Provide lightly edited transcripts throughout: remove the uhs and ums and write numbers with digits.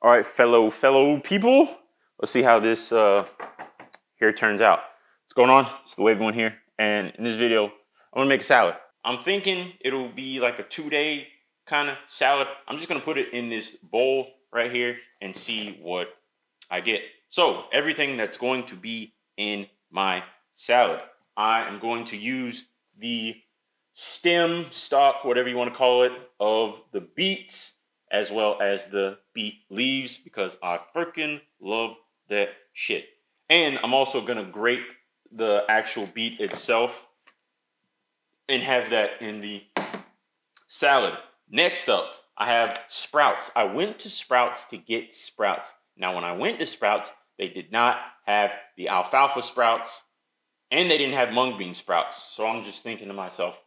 All right, fellow people. Let's see how this here turns out. What's going on? It's the Wavy One here, and in this video, I'm gonna make a salad. I'm thinking it'll be like a 2-day kind of salad. I'm just gonna put it in this bowl right here and see what I get. So everything that's going to be in my salad, I am going to use the stem, stalk, whatever you want to call it, of the beets, as well as the beet leaves, because I freaking love that shit. And I'm also gonna grate the actual beet itself and have that in the salad. Next up, I have sprouts. I went to Sprouts to get sprouts. Now, when I went to Sprouts, they did not have the alfalfa sprouts and they didn't have mung bean sprouts. So I'm just thinking to myself,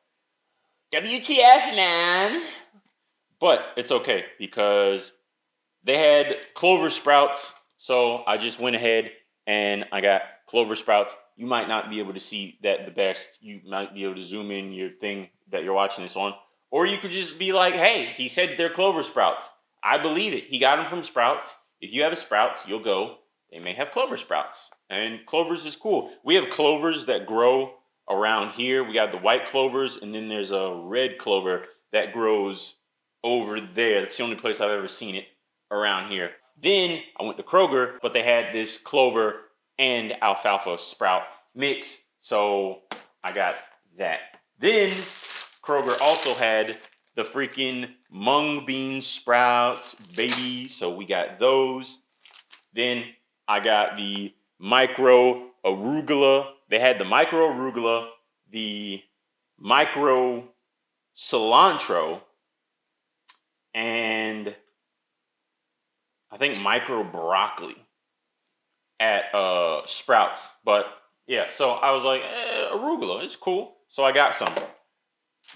WTF, man. But it's okay because they had clover sprouts. So I just went ahead and I got clover sprouts. You might not be able to see that the best. You might be able to zoom in your thing that you're watching this on. Or you could just be like, hey, he said they're clover sprouts. I believe it. He got them from Sprouts. If you have a Sprouts, you'll go. They may have clover sprouts. And clovers is cool. We have clovers that grow around here. We got the white clovers, and then there's a red clover that grows over there. That's the only place I've ever seen it around here. Then I went to Kroger, but they had this clover and alfalfa sprout mix. So I got that. Then Kroger also had the freaking mung bean sprouts, baby. So we got those. Then I got the micro arugula. They had the micro arugula, the micro cilantro, and I think micro broccoli at Sprouts. But yeah, so I was like, arugula, it's cool. So I got some.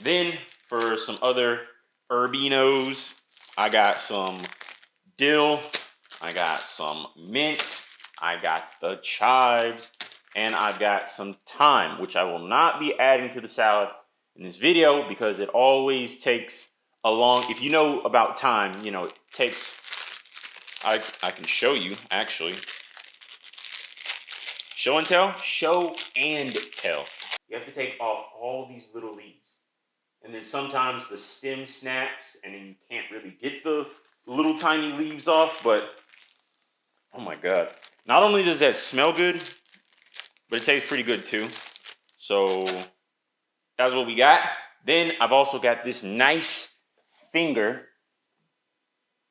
Then for some other herbinos, I got some dill, I got some mint, I got the chives, and I've got some thyme, which I will not be adding to the salad in this video because it always takes a long, if you know about thyme, you know, it takes, I can show you actually. Show and tell? Show and tell. You have to take off all these little leaves. And then sometimes the stem snaps and then you can't really get the little tiny leaves off, but oh my God. Not only does that smell good, but it tastes pretty good too. So that's what we got. Then I've also got this nice finger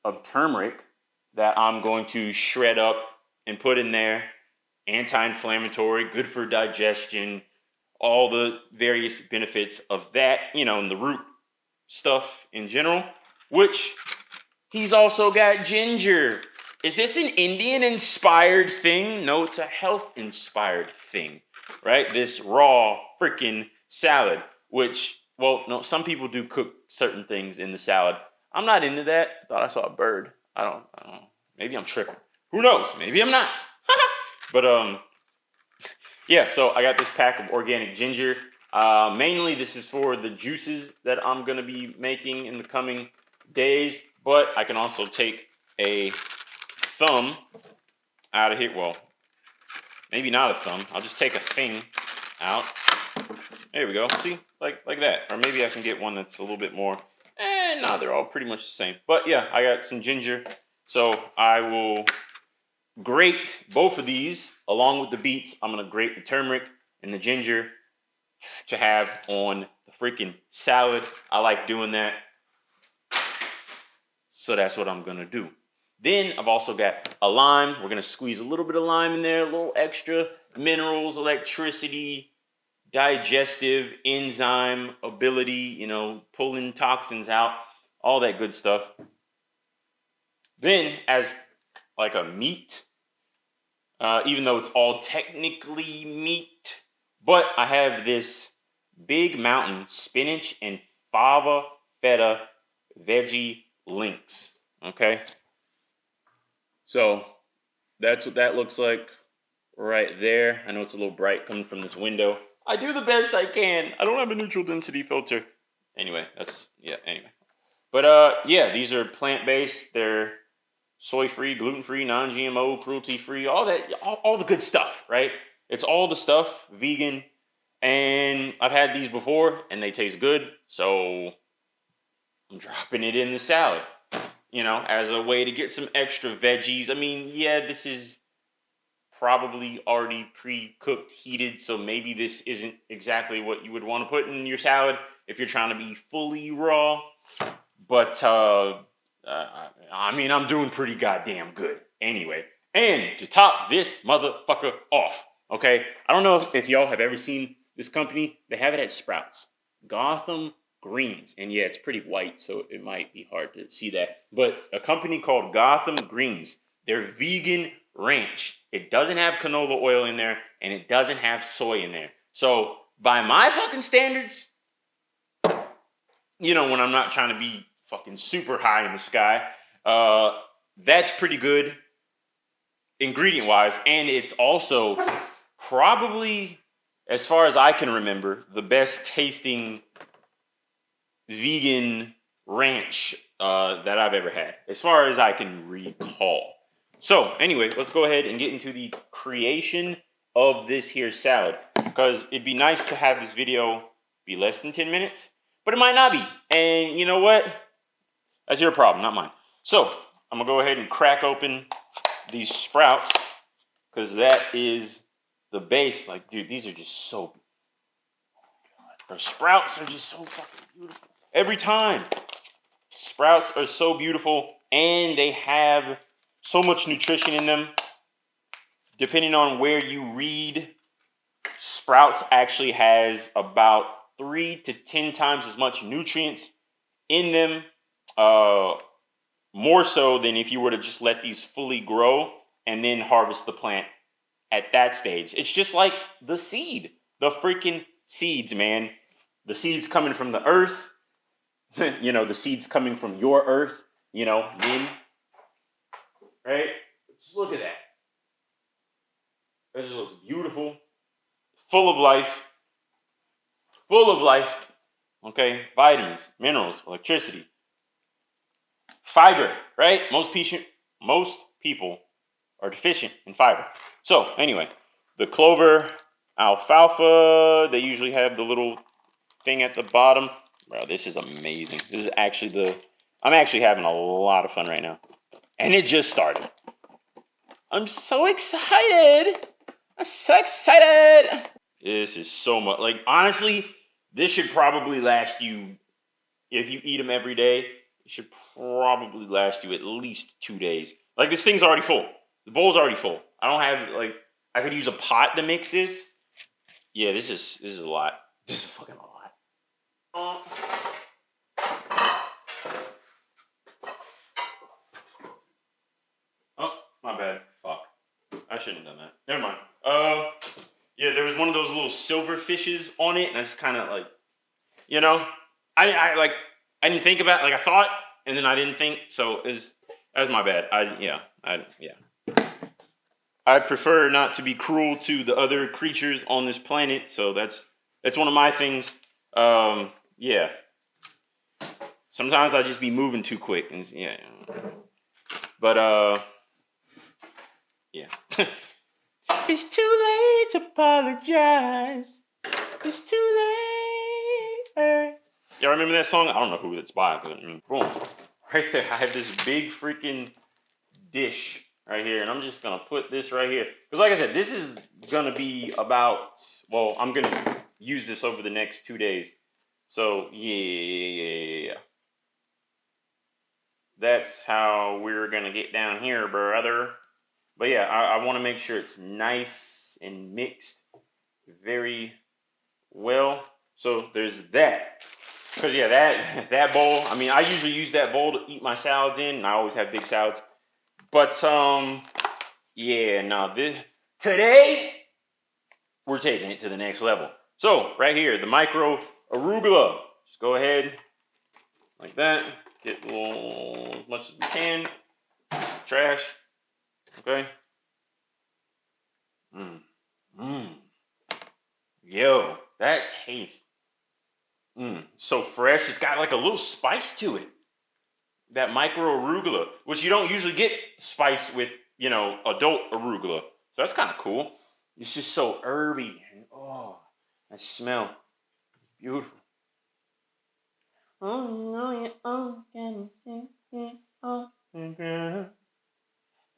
of turmeric that I'm going to shred up and put in there. Anti-inflammatory, good for digestion, all the various benefits of that, you know, and the root stuff in general, which he's also got ginger. Is this an Indian-inspired thing? No, it's a health-inspired thing, right? This raw freaking salad, which, well, no, some people do cook certain things in the salad. I'm not into that. I thought I saw a bird. I don't know. Maybe I'm tripping. Who knows? Maybe I'm not. But, yeah, so I got this pack of organic ginger. Mainly this is for the juices that I'm going to be making in the coming days. But I can also take a thumb out of here. Well, maybe not a thumb. I'll just take a thing out. There we go. See? Like that. Or maybe I can get one that's a little bit more. No, they're all pretty much the same. But yeah, I got some ginger. So I will grate both of these along with the beets. I'm going to grate the turmeric and the ginger to have on the freaking salad. I like doing that. So that's what I'm going to do. Then I've also got a lime. We're going to squeeze a little bit of lime in there, a little extra minerals, electricity, digestive, enzyme ability, you know, pulling toxins out, all that good stuff. Then as like a meat, even though it's all technically meat, but I have this Big Mountain spinach and fava feta veggie links, okay? So that's what that looks like right there. I know it's a little bright coming from this window. I do the best I can. I don't have a neutral density filter. Anyway, that's, yeah, anyway. But yeah, these are plant-based. They're soy-free, gluten-free, non-GMO, cruelty-free, all that, all the good stuff, right? It's all the stuff, vegan, and I've had these before, and they taste good, so I'm dropping it in the salad, you know, as a way to get some extra veggies. I mean, yeah, this is probably already pre-cooked, heated, so maybe this isn't exactly what you would want to put in your salad if you're trying to be fully raw, but I mean, I'm doing pretty goddamn good anyway. And to top this motherfucker off, okay, I don't know if y'all have ever seen this company. They have it at Sprouts, Gotham Greens, and yeah, it's pretty white, so it might be hard to see that, but a company called Gotham Greens, they're vegan ranch. It doesn't have canola oil in there, and it doesn't have soy in there. So by my fucking standards, you know, when I'm not trying to be fucking super high in the sky, that's pretty good ingredient wise, and it's also probably, as far as I can remember, the best tasting vegan ranch that I've ever had, as far as I can recall. So anyway, let's go ahead and get into the creation of this here salad, because it'd be nice to have this video be less than 10 minutes, but it might not be. And you know what? That's your problem, not mine. So I'm gonna go ahead and crack open these Sprouts, because that is the base. Like, dude, these are just so, the Sprouts are just so fucking beautiful. Every time. Sprouts are so beautiful, and they have so much nutrition in them. Depending on where you read, Sprouts actually has about 3 to 10 times as much nutrients in them, more so than if you were to just let these fully grow and then harvest the plant at that stage. It's just like the seed, the freaking seeds, man. The seeds coming from the earth, you know, the seeds coming from your earth, you know, Min, right? Just look at that. That just looks beautiful, full of life, okay? Vitamins, minerals, electricity, fiber, right? Most people are deficient in fiber. So anyway, the clover, alfalfa, they usually have the little thing at the bottom. Bro, this is amazing. This is actually I'm actually having a lot of fun right now. And it just started. I'm so excited. I'm so excited. This is so much. Like, honestly, this should probably last you, if you eat them every day, it should probably last you at least 2 days. Like, this thing's already full. The bowl's already full. I don't have, like, I could use a pot to mix this. Yeah, this is a lot. This is fucking a lot. Oh, my bad. Fuck. I shouldn't have done that. Never mind. Yeah, there was one of those little silver fishes on it, and I just kind of like, you know, I didn't think about it. Like, I thought, and then I didn't think, so that's my bad. I prefer not to be cruel to the other creatures on this planet, so that's one of my things. Yeah. Sometimes I just be moving too quick, and yeah. But yeah. It's too late to apologize. It's too late. Y'all remember that song? I don't know who it's by, but boom. Right there, I have this big freaking dish right here, and I'm just gonna put this right here. Because like I said, this is gonna be about, well, I'm gonna use this over the next 2 days. So yeah. That's how we're gonna get down here, brother. But yeah, I want to make sure it's nice and mixed very well. So there's that. Because yeah, that bowl, I mean, I usually use that bowl to eat my salads in, and I always have big salads. But yeah, no, today we're taking it to the next level. So right here, the micro arugula. Just go ahead like that. Get a little, as much as we can. Trash. Okay. Yo, that tastes so fresh. It's got like a little spice to it. that micro arugula, which you don't usually get spiced with, you know, adult arugula. So that's kind of cool. It's just so herby. And, oh, that smell. Beautiful. Oh, no, you oh, can sing it all again.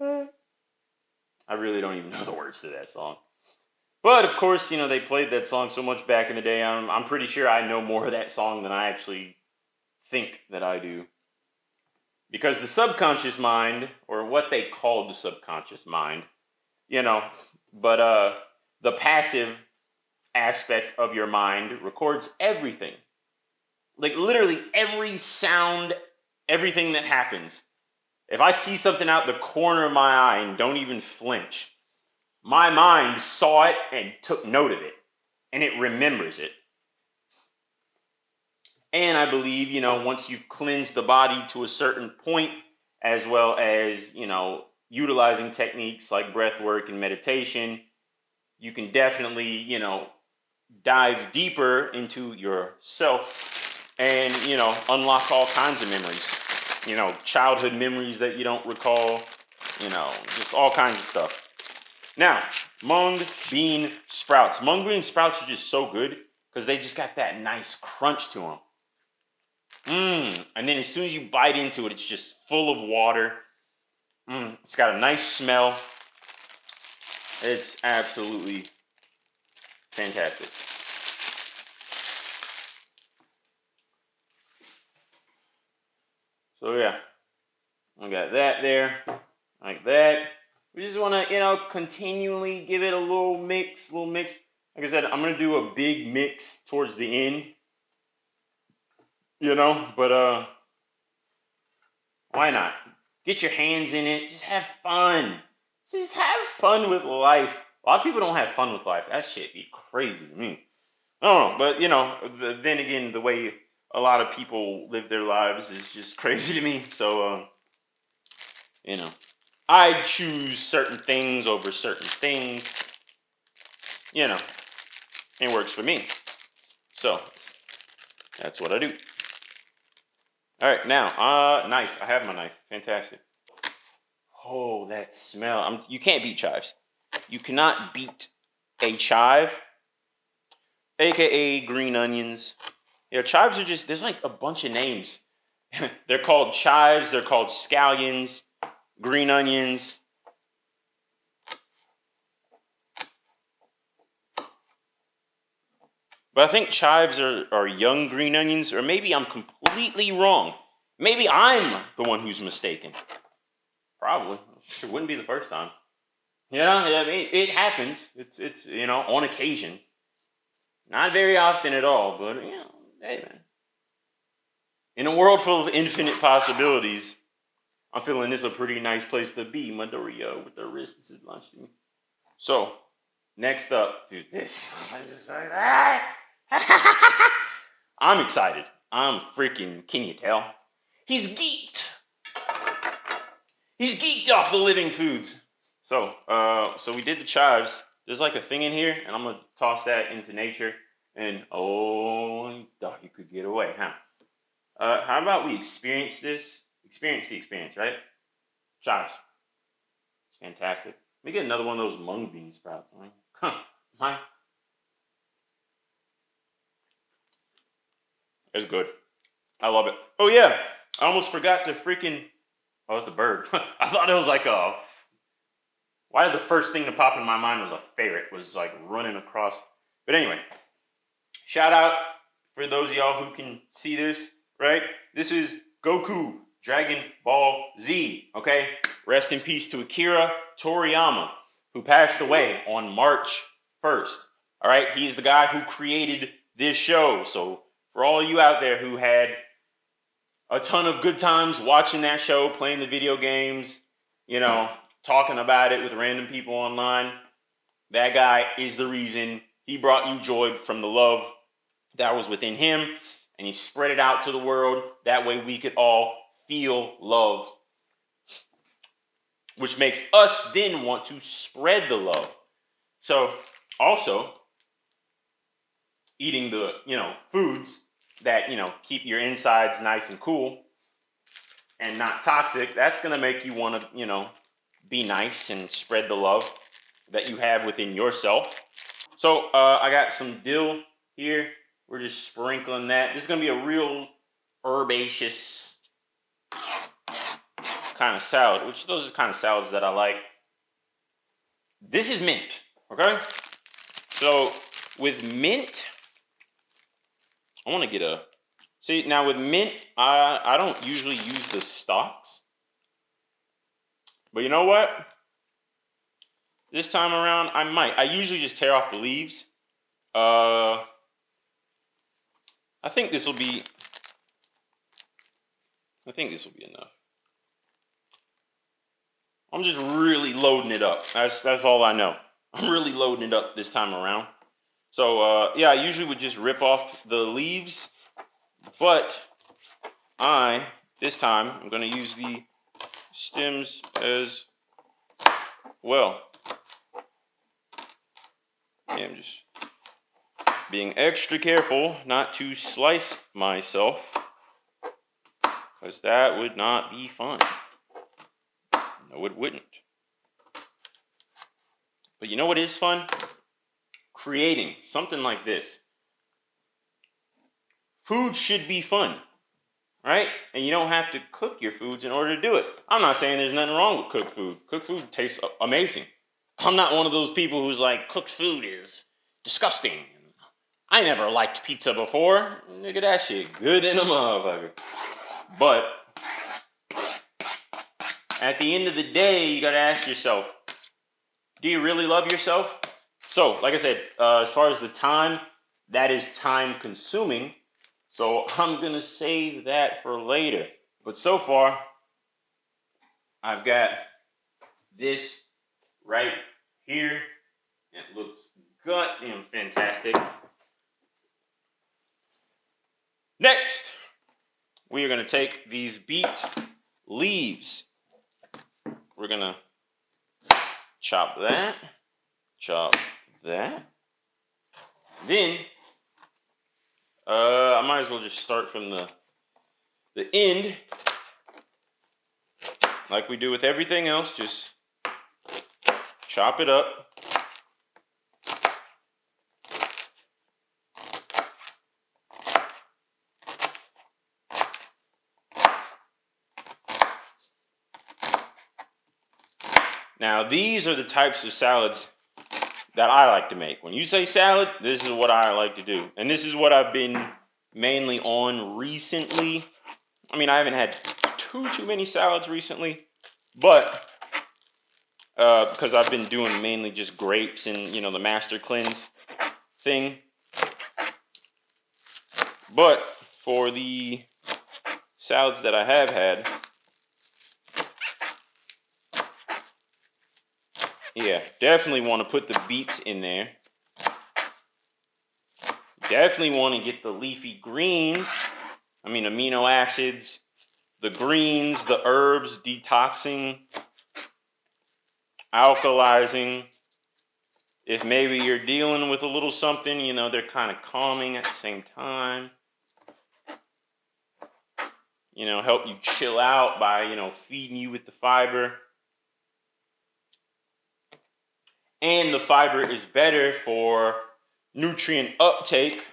I really don't even know the words to that song. But, of course, you know, they played that song so much back in the day. I'm pretty sure I know more of that song than I actually think that I do. Because the subconscious mind, or what they called the subconscious mind, you know, but the passive aspect of your mind records everything. Like literally every sound, everything that happens. If I see something out the corner of my eye and don't even flinch, my mind saw it and took note of it, and it remembers it. And I believe, you know, once you've cleansed the body to a certain point, as well as, you know, utilizing techniques like breath work and meditation, you can definitely, you know, dive deeper into yourself and, you know, unlock all kinds of memories. You know, childhood memories that you don't recall, you know, just all kinds of stuff. Now, mung bean sprouts. Mung bean sprouts are just so good because they just got that nice crunch to them. And then as soon as you bite into it, it's just full of water. It's got a nice smell. It's absolutely fantastic. So yeah, I got that there, like that. We just want to, you know, continually give it a little mix. Like I said, I'm going to do a big mix towards the end, you know, but why not? Get your hands in it. Just have fun. Just have fun with life. A lot of people don't have fun with life. That shit be crazy to me. I don't know, but you know, then again, the way a lot of people live their lives is just crazy to me. So, you know, I choose certain things over certain things. You know, it works for me. So that's what I do. All right, now, knife. I have my knife. Fantastic. Oh, that smell. You can't beat chives. You cannot beat a chive, aka green onions. Yeah, chives are just, there's like a bunch of names. They're called chives, they're called scallions, green onions. But I think chives are young green onions, or maybe I'm completely wrong. Maybe I'm the one who's mistaken. Probably. It wouldn't be the first time. You know, I mean, it happens. It's you know, on occasion. Not very often at all, but you know, hey man. In a world full of infinite possibilities, I'm feeling this a pretty nice place to be, Midoriya, with the wrist. This is lunch to me. So, next up, dude, this. I'm excited. I'm freaking, can you tell? He's geeked. He's geeked off the living foods. So we did the chives. There's like a thing in here, and I'm gonna toss that into nature. And oh, you thought you could get away, huh? How about we experience this? Experience the experience, right? Chives. It's fantastic. Let me get another one of those mung bean sprouts. My. It's good. I love it. Oh yeah, I almost forgot to freaking. Oh, it's a bird. I thought it was like a. Why did the first thing to pop in my mind was a ferret? Was like running across. But anyway, shout out for those of y'all who can see this. Right? This is Goku, Dragon Ball Z. Okay. Rest in peace to Akira Toriyama, who passed away on March 1st. All right. He's the guy who created this show. So for all of you out there who had a ton of good times watching that show, playing the video games, you know, talking about it with random people online, that guy is the reason. He brought you joy from the love that was within him, and he spread it out to the world. That way we could all feel love, which makes us then want to spread the love. So also eating the, you know, foods that, you know, keep your insides nice and cool and not toxic, that's gonna make you want to, you know, be nice and spread the love that you have within yourself. So I got some dill here. We're just sprinkling that. This is gonna be a real herbaceous kind of salad, which those are the kind of salads that I like. This is mint, okay? So with mint, I want to get a, see now with mint, I don't usually use the stalks. But you know what? This time around, I might. I usually just tear off the leaves. I think this will be enough. I'm just really loading it up. That's all I know. I'm really loading it up this time around. So yeah, I usually would just rip off the leaves, but this time I'm gonna use the stems as well. Yeah, I'm just being extra careful not to slice myself, because that would not be fun. No, it wouldn't. But you know what is fun? Creating something like this. Food should be fun, right? And you don't have to cook your foods in order to do it. I'm not saying there's nothing wrong with cooked food. Cooked food tastes amazing. I'm not one of those people who's like, cooked food is disgusting. I never liked pizza before. Nigga, that shit good in a motherfucker. But at the end of the day, you gotta ask yourself, do you really love yourself? So, like I said, as far as the time, that is time consuming. So I'm gonna save that for later. But so far, I've got this right here. It looks goddamn fantastic. Next, we are gonna take these beet leaves. We're gonna chop that, chop that. Then, I might as well just start from the end, like we do with everything else. Just chop it up. Now, these are the types of salads that I like to make. When you say salad, this is what I like to do. And this is what I've been mainly on recently. I mean, I haven't had too many salads recently, but because I've been doing mainly just grapes and, you know, the master cleanse thing. But for the salads that I have had, yeah, definitely want to put the beets in there. Definitely want to get the leafy greens. I mean, amino acids, the greens, the herbs, detoxing, alkalizing. If maybe you're dealing with a little something, you know, they're kind of calming at the same time. You know, help you chill out by, you know, feeding you with the fiber. And the fiber is better for nutrient uptake.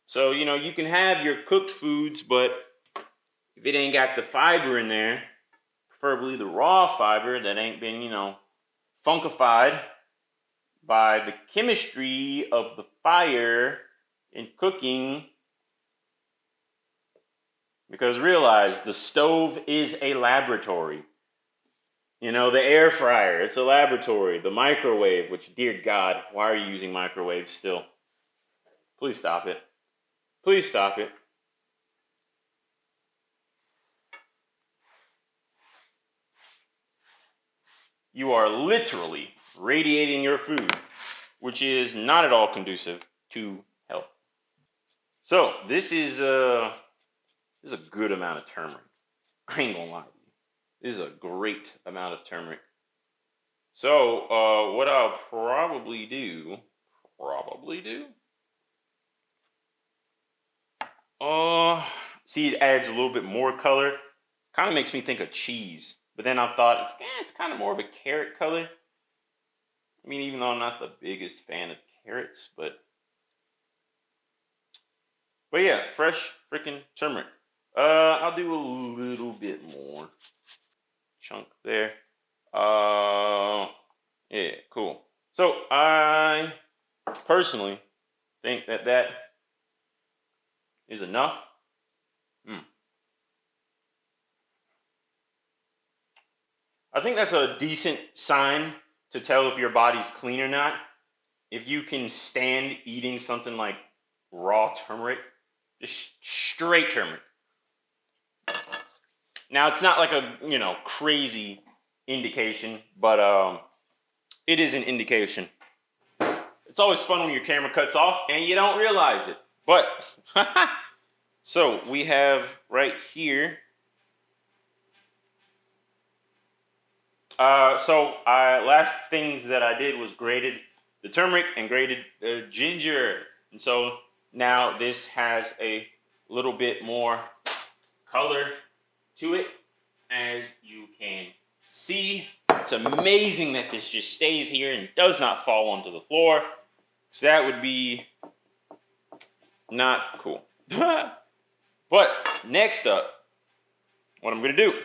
So, you know, you can have your cooked foods, but if it ain't got the fiber in there, preferably the raw fiber that ain't been, you know, funkified by the chemistry of the fire in cooking. Because realize, the stove is a laboratory. You know, the air fryer, it's a laboratory. The microwave, which, dear God, why are you using microwaves still? Please stop it. Please stop it. You are literally radiating your food, which is not at all conducive to health. So, this is a good amount of turmeric. I ain't gonna lie to you. This is a great amount of turmeric. So, what I'll probably do, see, it adds a little bit more color. Kind of makes me think of cheese. But then I thought it's kind of more of a carrot color. I mean, even though I'm not the biggest fan of carrots, but yeah, fresh freaking turmeric. I'll do a little bit more. Chunk there. Yeah, cool. So I personally think that is enough. I think that's a decent sign to tell if your body's clean or not. If you can stand eating something like raw turmeric, just straight turmeric. Now it's not like a crazy indication, but it is an indication. It's always fun when your camera cuts off and you don't realize it. But so we have right here. Last things that I did was grated the turmeric and grated the ginger. And so now this has a little bit more color to it, as you can see. It's amazing that this just stays here and does not fall onto the floor. So that would be not cool. But next up, what I'm going to do is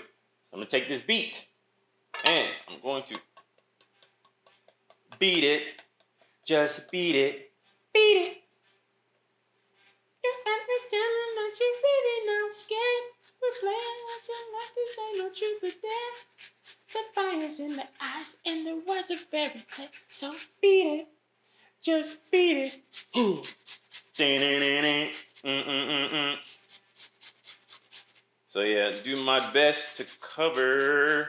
I'm going to take this beet and I'm going to beat it. Just beat it. Beat it. You have to tell them that you're really not scared. We're playing what you like. This ain't no truth or dare. The fire's in the eyes and the words are very clear. So beat it. Just beat it. So yeah, do my best to cover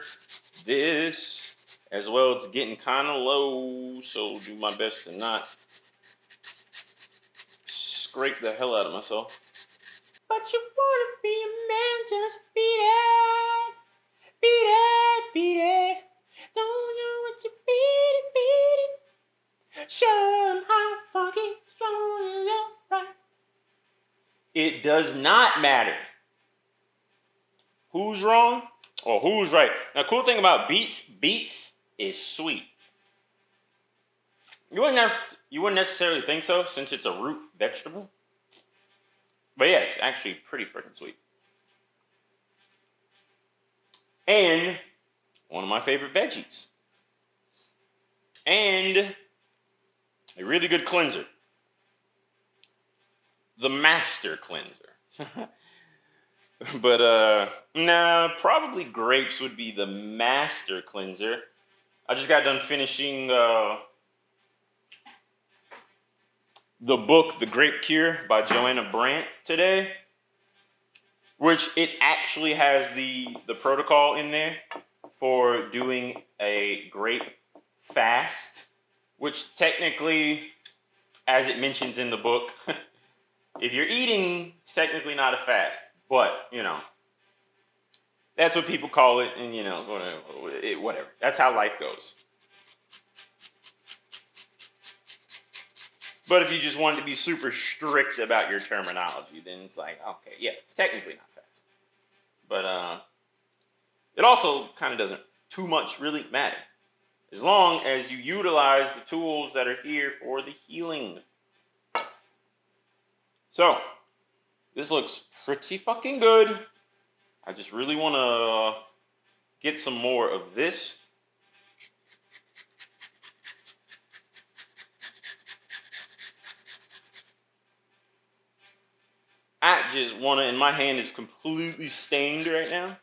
this as well. It's getting kind of low, so do my best to not scrape the hell out of myself. But you wanna be a man, just beat it. Beat it, beat it. Don't know what you beat it. Show 'em how fucking strong you are. It does not matter who's wrong or who's right. Now, cool thing about beets is sweet. You wouldn't necessarily think so since it's a root vegetable. But yeah, it's actually pretty freaking sweet. And one of my favorite veggies. And a really good cleanser. The master cleanser. But nah, probably grapes would be the master cleanser. I just got done finishing the book The Grape Cure by Joanna Brandt today, which it actually has the protocol in there for doing a grape fast, which technically, as it mentions in the book, if you're eating, it's technically not a fast, but that's what people call it, and whatever. That's how life goes. But if you just wanted to be super strict about your terminology, then it's like, okay, yeah, it's technically not fast. But it also kind of doesn't too much really matter, as long as you utilize the tools that are here for the healing. So, this looks pretty fucking good. I just really want to get some more of this. I just want to, and my hand is completely stained right now.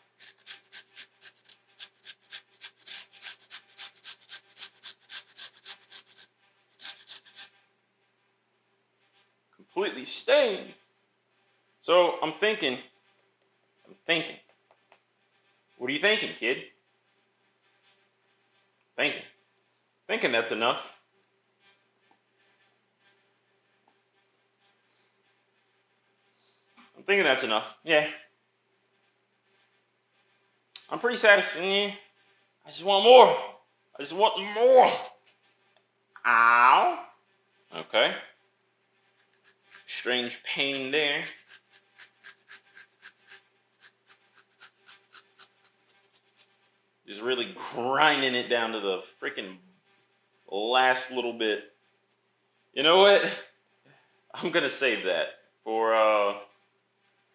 Completely stained. So I'm thinking, what are you thinking, kid? Thinking that's enough. I'm thinking that's enough. Yeah. I'm pretty satisfied. Yeah. I just want more. Ow. Okay. Strange pain there. Just really grinding it down to the freaking last little bit. You know what? I'm gonna save that for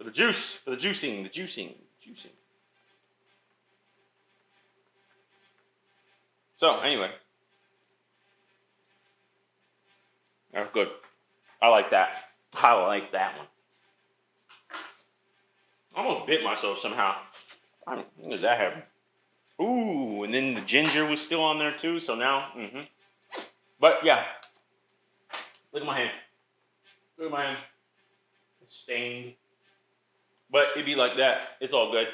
the juice, for the juicing. So anyway, that's good. I like that. I like that one. I almost bit myself somehow. When does that happen? Ooh, and then the ginger was still on there too. So now, But yeah, look at my hand. Look at my hand. It's stained. But it'd be like that. It's all good.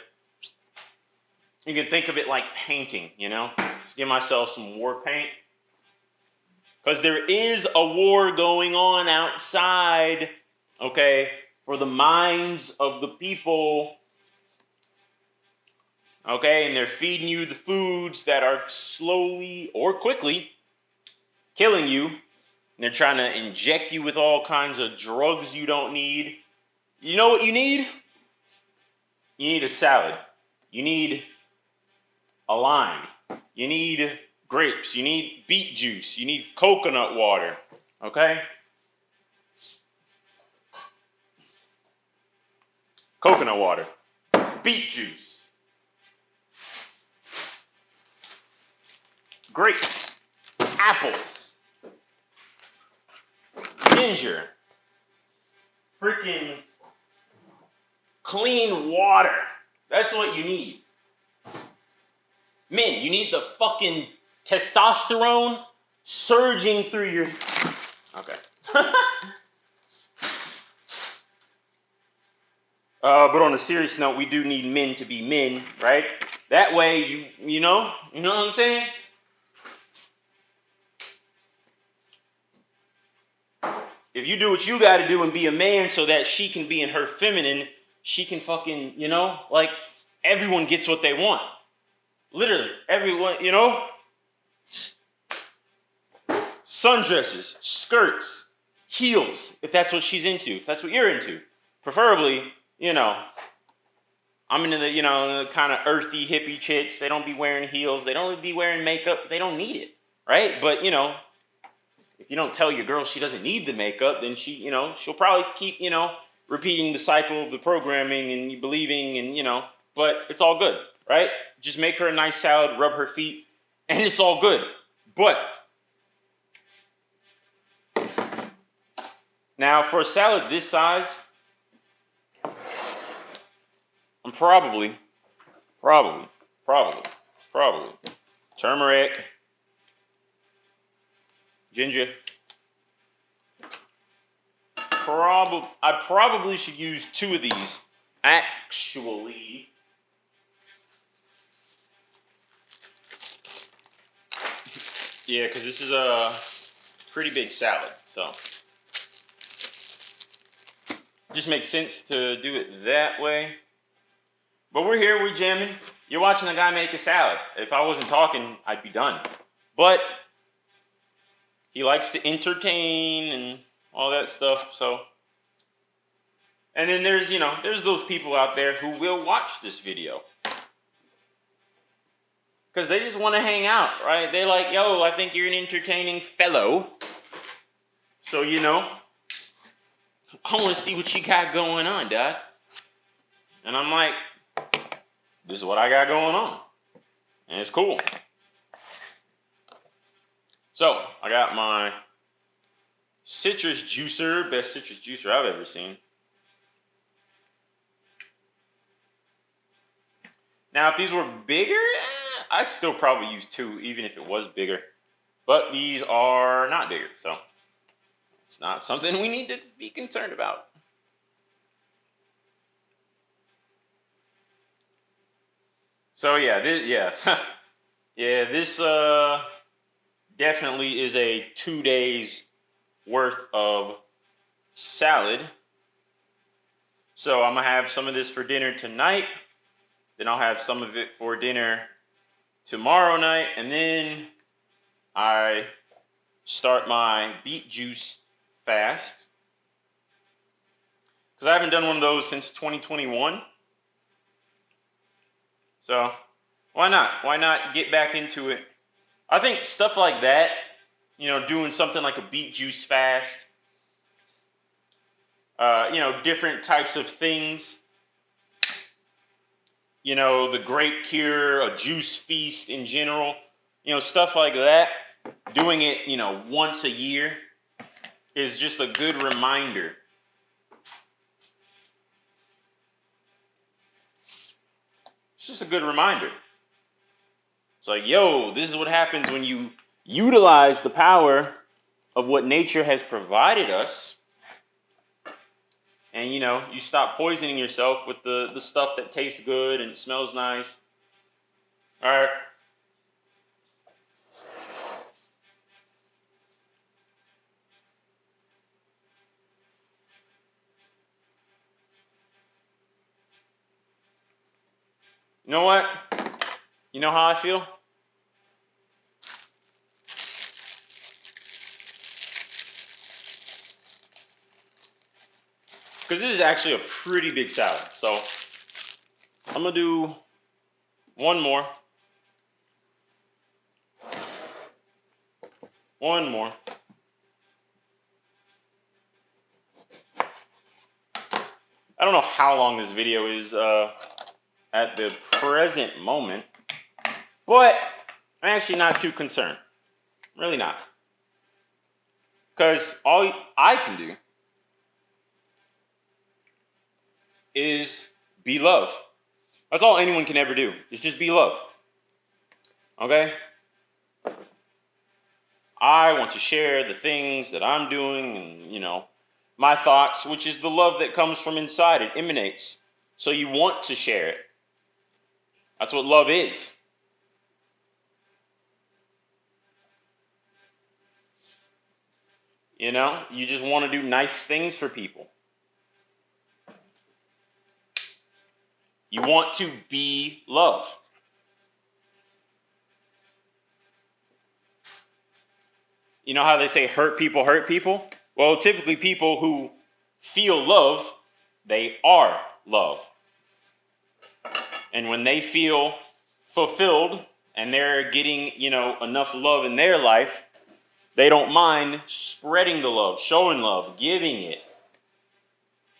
You can think of it like painting, you know? Just give myself some war paint. Because there is a war going on outside, okay, for the minds of the people, okay? And they're feeding you the foods that are slowly or quickly killing you. And they're trying to inject you with all kinds of drugs you don't need. You know what you need? You need a salad. You need a lime. You need grapes. You need beet juice. You need coconut water. Okay? Coconut water. Beet juice. Grapes. Apples. Ginger. Freaking clean water. That's what you need. Men, you need the fucking testosterone surging through your... Okay. But on a serious note, we do need men to be men, right? That way, you know what I'm saying? If you do what you got to do and be a man so that she can be in her feminine, she can fucking, like, everyone gets what they want. Literally, everyone, Sundresses, skirts, heels, if that's what she's into, if that's what you're into. Preferably, I'm into the kind of earthy, hippie chicks. They don't be wearing heels. They don't be wearing makeup. They don't need it, right? But, if you don't tell your girl she doesn't need the makeup, then she'll probably keep, repeating the cycle of the programming and believing and, but it's all good, right? Just make her a nice salad, rub her feet, and it's all good. But now for a salad this size, I'm probably turmeric, ginger. I probably should use 2 of these. Actually, yeah, because this is a pretty big salad, so it just makes sense to do it that way. But we're here, we're jamming. You're watching a guy make a salad. If I wasn't talking, I'd be done. But he likes to entertain and all that stuff, so. And then there's those people out there who will watch this video. Because they just want to hang out, right? They're like, yo, I think you're an entertaining fellow. So, I want to see what you got going on, dog. And I'm like, this is what I got going on. And it's cool. So, I got my citrus juicer, best citrus juicer I've ever seen. Now, if these were bigger, I'd still probably use 2, even if it was bigger. But these are not bigger, so it's not something we need to be concerned about. So yeah, this definitely is a 2 days worth of salad. So I'm gonna have some of this for dinner tonight. Then I'll have some of it for dinner tomorrow night, and then I start my beet juice fast. Because I haven't done one of those since 2021. So Why not? Why not get back into it? I think stuff like that, you know, doing something like a beet juice fast, you know, different types of things, you know, the Great Cure, a juice feast in general, you know, stuff like that, doing it, you know, once a year is just a good reminder. It's just a good reminder. It's like, yo, this is what happens when you utilize the power of what nature has provided us. And, you know, you stop poisoning yourself with the stuff that tastes good and smells nice. All right. You know what? You know how I feel? Because this is actually a pretty big salad. So I'm going to do one more. One more. I don't know how long this video is at the present moment, but I'm actually not too concerned. Really not. Because all I can do is be love. That's all anyone can ever do, is just be love. Okay? I want to share the things that I'm doing and, you know, my thoughts, which is the love that comes from inside. It emanates. So you want to share it. That's what love is. You know, you just want to do nice things for people. You want to be love. You know how they say hurt people hurt people? Well, typically people who feel love, they are love. And when they feel fulfilled and they're getting, you know, enough love in their life, they don't mind spreading the love, showing love, giving it.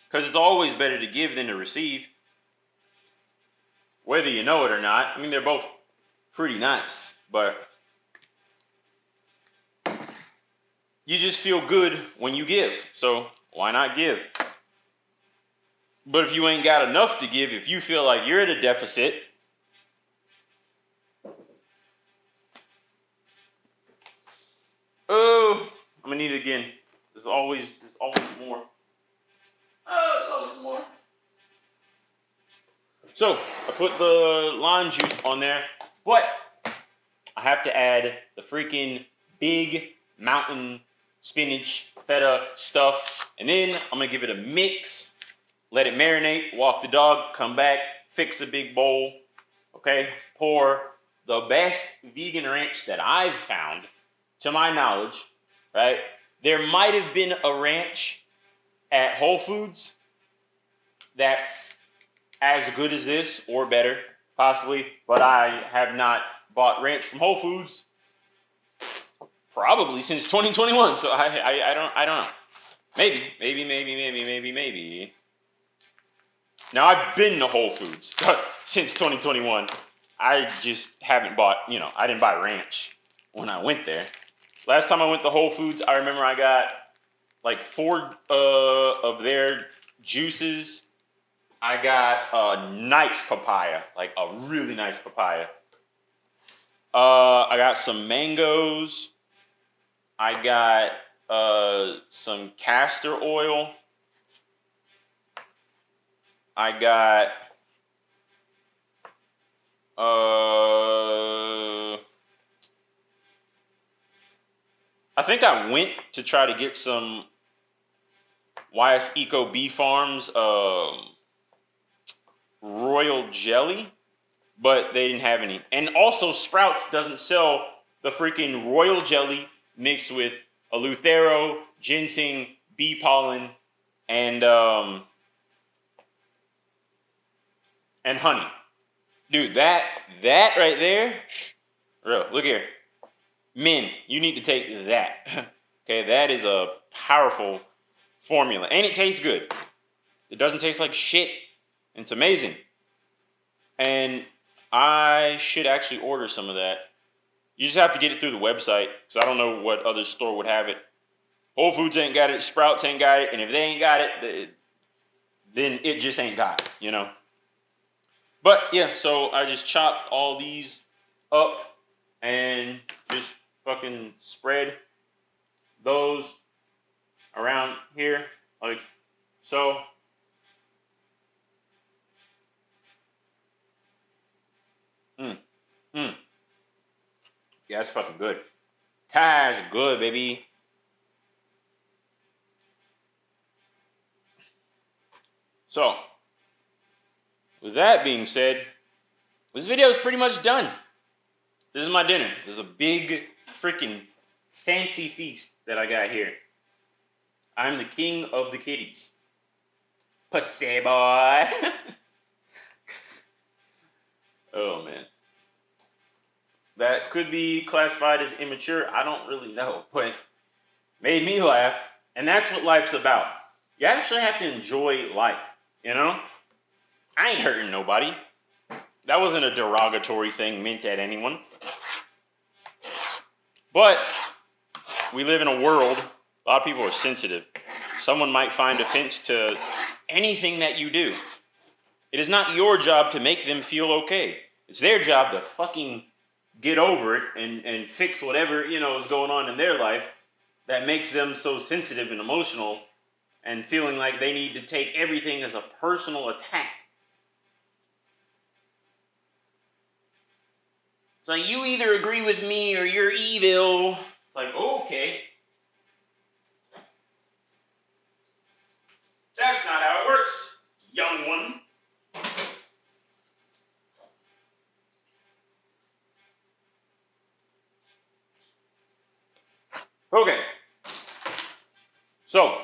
Because it's always better to give than to receive. Whether you know it or not. I mean, they're both pretty nice. But you just feel good when you give. So why not give? But if you ain't got enough to give, if you feel like you're at a deficit, oh, I'm gonna need it again. There's always more. Oh, there's always more. So I put the lime juice on there, but I have to add the freaking big mountain spinach feta stuff, and then I'm gonna give it a mix, let it marinate, walk the dog, come back, fix a big bowl, okay? Pour the best vegan ranch that I've found, to my knowledge, right? There might have been a ranch at Whole Foods that's as good as this or better, possibly, but I have not bought ranch from Whole Foods probably since 2021, so I don't know. Maybe. Now, I've been to Whole Foods since 2021. I just haven't bought, you know, I didn't buy ranch when I went there. Last time I went to Whole Foods, I remember I got like 4 of their juices. I got a nice papaya, like a really nice papaya. I got some mangoes. I got some castor oil. I got I think I went to try to get some YS Eco Bee Farms royal jelly, but they didn't have any. And also Sprouts doesn't sell the freaking royal jelly mixed with eleuthero, ginseng, bee pollen, and honey. Dude, that right there, bro, look here. Men, you need to take that. Okay, that is a powerful formula. And it tastes good. It doesn't taste like shit. It's amazing. And I should actually order some of that. You just have to get it through the website, because I don't know what other store would have it. Whole Foods ain't got it, Sprouts ain't got it, and if they ain't got it, then it just ain't got it, you know? But yeah, so I just chopped all these up and just fucking spread those around here, like so. Yeah, it's fucking good. That's good, baby. So, with that being said, this video is pretty much done. This is my dinner. This is a big, freaking fancy feast that I got here. I'm the king of the kitties. Pussy boy. Oh, man. That could be classified as immature. I don't really know, but made me laugh. And that's what life's about. You actually have to enjoy life, you know? I ain't hurting nobody. That wasn't a derogatory thing meant at anyone. But we live in a world, a lot of people are sensitive. Someone might find offense to anything that you do. It is not your job to make them feel okay. It's their job to fucking get over it and fix whatever, you know, is going on in their life that makes them so sensitive and emotional and feeling like they need to take everything as a personal attack. It's like, you either agree with me or you're evil. It's like, okay. That's not how it works, young one. Okay. So,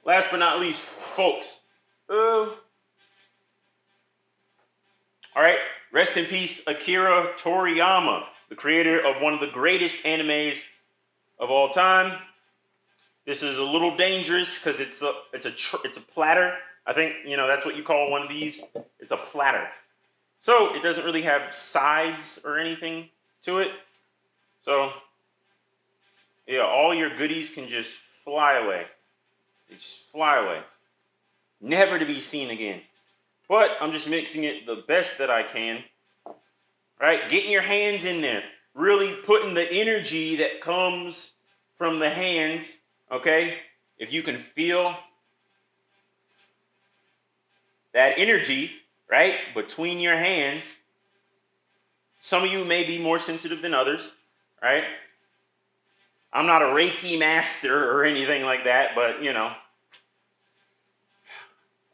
last but not least, folks. All right. Rest in peace, Akira Toriyama, the creator of one of the greatest animes of all time. This is a little dangerous because it's a platter. I think, you know, that's what you call one of these. It's a platter. So it doesn't really have sides or anything to it. So yeah, all your goodies can just fly away. They just fly away. Never to be seen again. But I'm just mixing it the best that I can. Right? Getting your hands in there. Really putting the energy that comes from the hands. Okay? If you can feel that energy, right, between your hands. Some of you may be more sensitive than others, right? I'm not a Reiki master or anything like that, but, you know,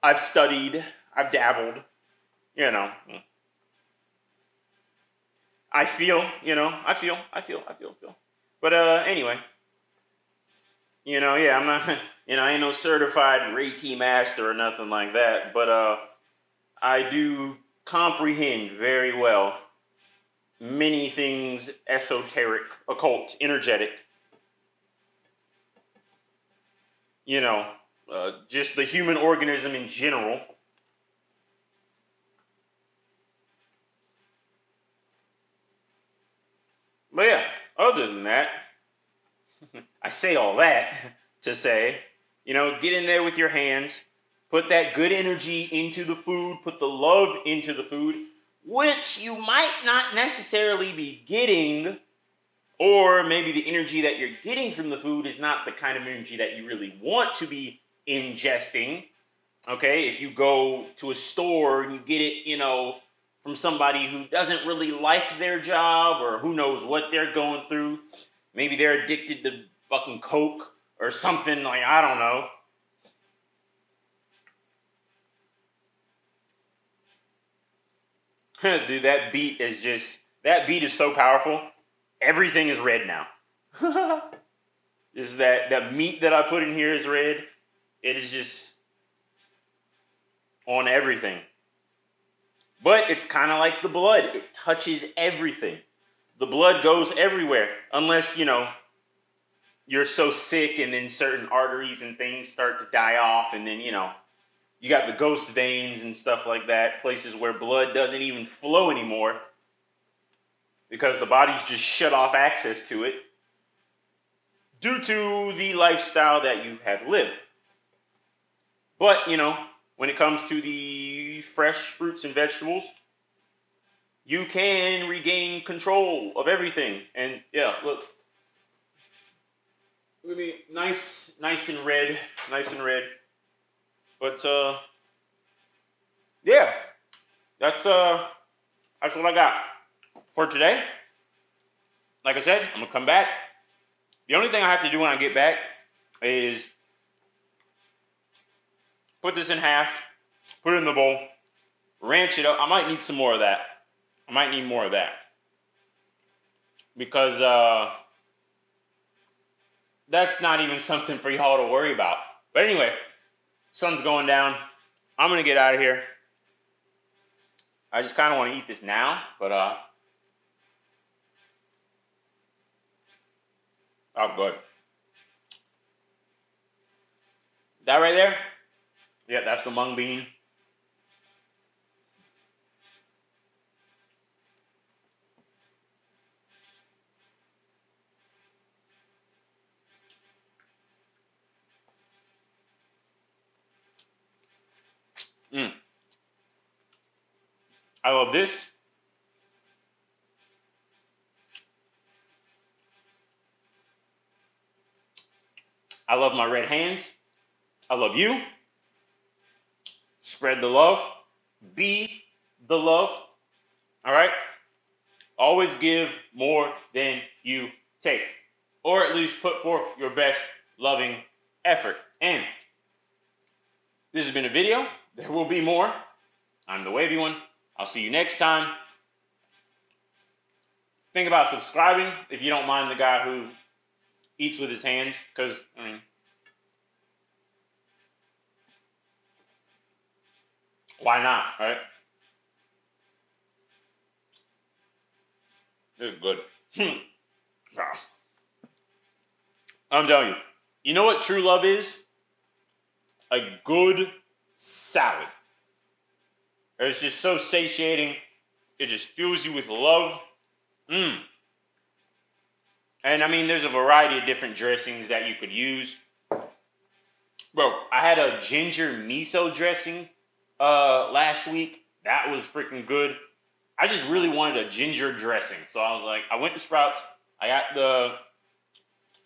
I've studied, I've dabbled, you know. I feel. But anyway, you know, yeah, I'm not, you know, I ain't no certified Reiki master or nothing like that, but I do comprehend very well many things esoteric, occult, energetic, you know, just the human organism in general. But yeah, other than that, I say all that to say, you know, get in there with your hands, put that good energy into the food, put the love into the food, which you might not necessarily be getting, or maybe the energy that you're getting from the food is not the kind of energy that you really want to be ingesting. Okay, if you go to a store and you get it, you know, from somebody who doesn't really like their job or who knows what they're going through, maybe they're addicted to fucking Coke or something, like, I don't know. Dude, that beat is so powerful. Everything is red now. Is that meat that I put in here is red. It is just on everything. But it's kind of like the blood. It touches everything. The blood goes everywhere unless, you're so sick and then certain arteries and things start to die off, and then, you got the ghost veins and stuff like that, places where blood doesn't even flow anymore because the body's just shut off access to it due to the lifestyle that you have lived. But, when it comes to the fresh fruits and vegetables, you can regain control of everything. And yeah, look at me, nice and red, But yeah, that's what I got for today. Like I said, I'm gonna come back. The only thing I have to do when I get back is put this in half, put it in the bowl, ranch it up. I might need some more of that. Because that's not even something for y'all to worry about. But anyway, sun's going down. I'm gonna get out of here. I just kind of want to eat this now, but oh, good. That right there, yeah, that's the mung bean. I love this. I love my red hands. I love you. Spread the love. Be the love. All right? Always give more than you take. Or at least put forth your best loving effort. And this has been a video. There will be more. I'm the Wavy One. I'll see you next time. Think about subscribing if you don't mind the guy who eats with his hands. Because, why not, right? This is good. I'm telling you. You know what true love is? A good salad. It's just so satiating. It just fills you with love. And I mean, there's a variety of different dressings that you could use. Bro, I had a ginger miso dressing last week. That was freaking good. I just really wanted a ginger dressing. So I was like, I went to Sprouts. I got the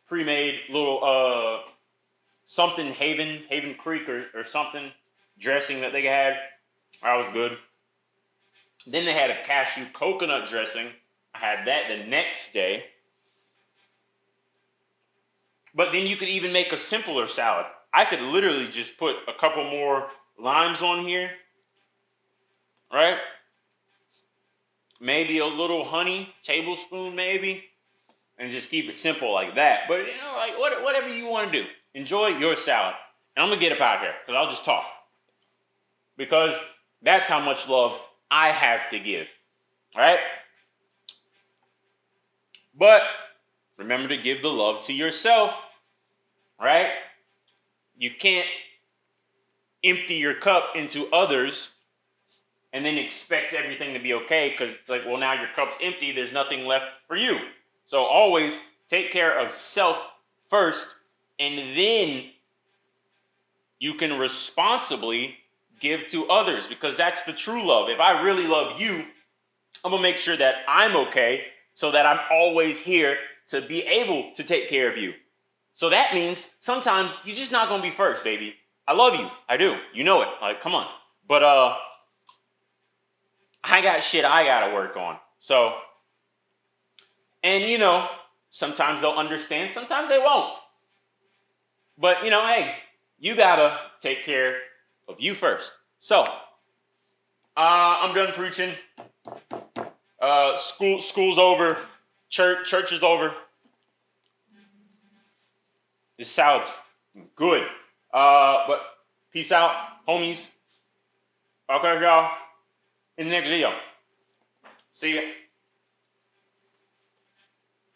pre-made little something Haven Creek or something dressing that they had. That was good. Then they had a cashew coconut dressing. I had that the next day. But then you could even make a simpler salad. I could literally just put a couple more limes on here, right? Maybe a little honey, tablespoon maybe, and just keep it simple like that. But, like whatever you want to do. Enjoy your salad. And I'm going to get up out of here because I'll just talk. Because that's how much love I have to give, all right? But remember to give the love to yourself, right? You can't empty your cup into others and then expect everything to be okay, because it's like, well, now your cup's empty. There's nothing left for you. So always take care of self first, and then you can responsibly give to others, because that's the true love. If I really love you, I'm going to make sure that I'm okay so that I'm always here to be able to take care of you. So that means sometimes you're just not going to be first, baby. I love you. I do. You know it. Like, come on. But I got shit I got to work on. So, and sometimes they'll understand. Sometimes they won't. But, hey, you got to take care of you first. So, I'm done preaching. School's over. Church is over. This salad's good. But peace out, homies. Okay, y'all. in the next video. See ya.